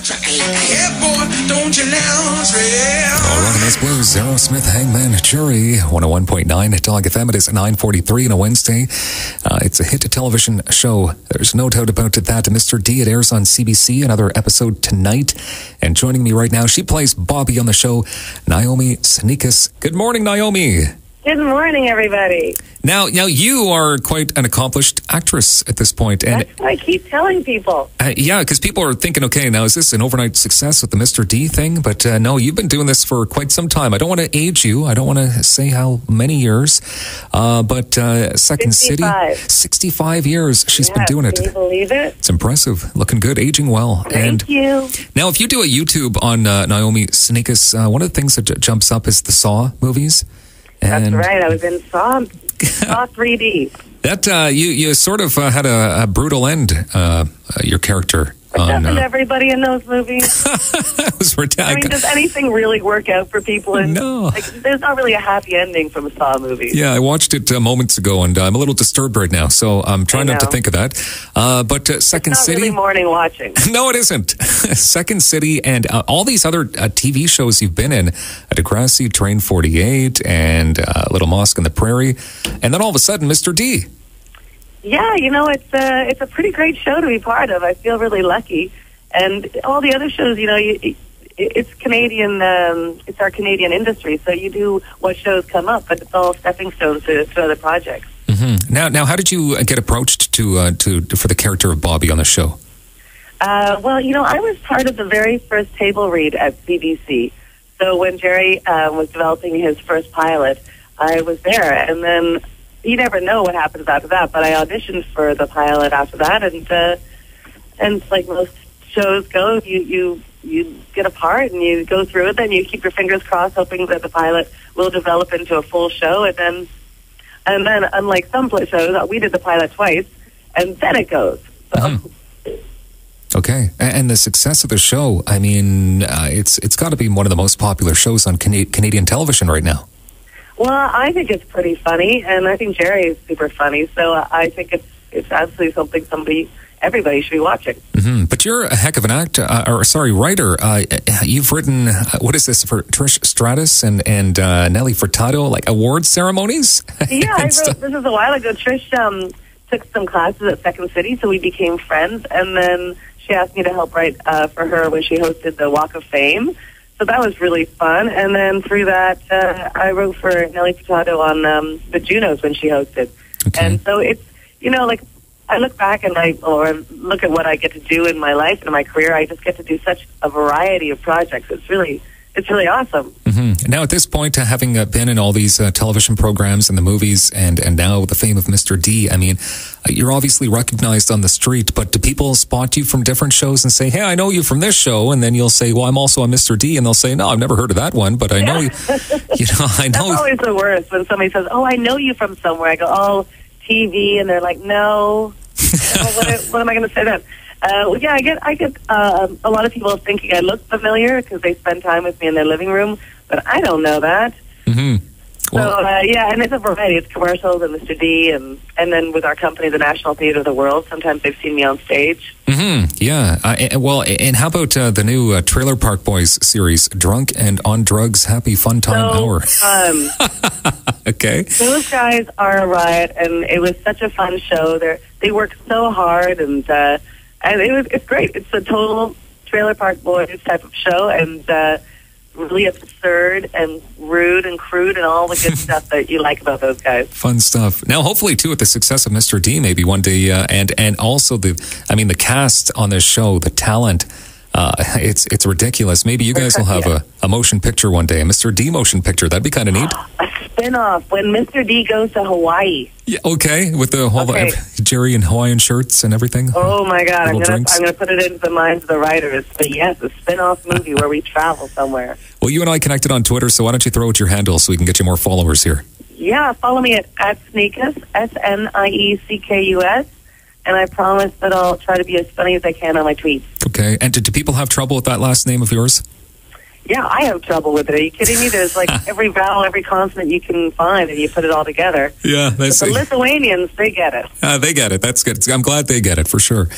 Yeah, boy, don't you lounge, All right, that's Blues, Aerosmith, Hangman, Jury, 101.9 at DAWG FM. It is 9:43 on a Wednesday. It's a hit television show. There's no doubt about it that Mr. D, it airs on CBC, another episode tonight. And joining me right now, she plays Bobby on the show, Naomi Snieckus. Good morning, Naomi. Good morning, everybody. Now, you are quite an accomplished actress at this point. And that's what I keep telling people. Yeah, because people are thinking, okay, now is this an overnight success with the Mr. D thing? But no, you've been doing this for quite some time. I don't want to age you. I don't want to say how many years. But Second 65. City, 65 years she's been doing it. Can you believe it? It's impressive. Looking good, aging well. Thank you. Now, if you do a YouTube on Naomi Snieckus, one of the things that jumps up is the Saw movies. That's right. I was in Saw 3D. That you sort of had a brutal end. Your character. Doesn't everybody in those movies? I mean, does anything really work out for people? No. There's not really a happy ending from Saw movies. Yeah, I watched it moments ago, and I'm a little disturbed right now, so I'm trying not to think of that. But Second it's not City... really morning watching. No, it isn't. Second City and all these other TV shows you've been in, Degrassi, Train 48, and Little Mosque on the Prairie, and then all of a sudden, Mr. D. Yeah, it's a pretty great show to be part of. I feel really lucky. And all the other shows, it's Canadian, it's our Canadian industry, so you do what shows come up, but it's all stepping stones to other projects. Mm-hmm. Now, how did you get approached for the character of Bobby on the show? Well, I was part of the very first table read at CBC. So when Jerry was developing his first pilot, I was there, and then you never know what happens after that, but I auditioned for the pilot after that, and like most shows go, you get a part and you go through it, then you keep your fingers crossed, hoping that the pilot will develop into a full show, and then unlike some shows, we did the pilot twice, and then it goes. So. Mm-hmm. Okay, and the success of the show, I mean, it's got to be one of the most popular shows on Canadian television right now. Well, I think it's pretty funny, and I think Jerry is super funny, so I think it's absolutely something everybody should be watching. Mm-hmm. But you're a heck of an writer. You've written, what is this, for Trish Stratus and Nelly Furtado, like award ceremonies? Yeah, I wrote, this is a while ago. Trish took some classes at Second City, so we became friends, and then she asked me to help write for her when she hosted the Walk of Fame. So that was really fun. And then through that, I wrote for Nelly Furtado on the Junos when she hosted. Okay. And so it's, I look back and or look at what I get to do in my life and in my career. I just get to do such a variety of projects. It's really awesome. Mm-hmm. Now, at this point, having been in all these television programs and the movies and now the fame of Mr. D, I mean, you're obviously recognized on the street, but do people spot you from different shows and say, hey, I know you from this show? And then you'll say, well, I'm also on Mr. D. And they'll say, no, I've never heard of that one, but I know you. I know. That's always the worst when somebody says, oh, I know you from somewhere. I go, oh, TV. And they're like, no. What am I going to say then? Yeah, I get a lot of people thinking I look familiar because they spend time with me in their living room, but I don't know that. Mm-hmm. Well, so, yeah, and it's a variety. It's commercials and Mr. D, and then with our company, the National Theatre of the World, sometimes they've seen me on stage. Mm-hmm. Yeah. And how about the new Trailer Park Boys series, Drunk and on Drugs, Happy Fun Time Hour? Fun. Okay. Those guys are a riot, and it was such a fun show. They work so hard, and it's great. It's a total Trailer Park Boys type of show, and really absurd and rude and crude and all the good stuff that you like about those guys. Fun stuff. Now, hopefully, too, with the success of Mr. D, maybe one day, and also the cast on this show, the talent, it's ridiculous. Maybe you guys will have a motion picture one day, a Mr. D motion picture. That'd be kind of neat. A spin-off when Mr. D goes to Hawaii. Yeah, okay, with the whole Jerry in Hawaiian shirts and everything. Oh my God, I'm gonna put it into the minds of the writers. But yes, a spin-off movie where we travel somewhere. Well, you and I connected on Twitter, so why don't you throw out your handle so we can get you more followers here? Yeah, follow me at Snieckus, Snieckus, and I promise that I'll try to be as funny as I can on my tweets. Okay, and do people have trouble with that last name of yours? Yeah, I have trouble with it. Are you kidding me? There's like every vowel, every consonant you can find, and you put it all together. Yeah, But the Lithuanians, they get it. they get it. That's good. I'm glad they get it, for sure.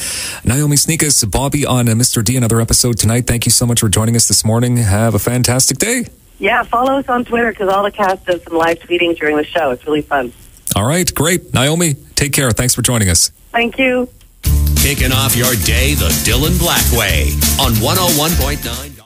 Naomi Snieckus, Bobby on Mr. D, another episode tonight. Thank you so much for joining us this morning. Have a fantastic day. Yeah, follow us on Twitter because all the cast does some live tweeting during the show. It's really fun. All right, great. Naomi, take care. Thanks for joining us. Thank you. Kicking off your day the Dylan Black way on 101.9.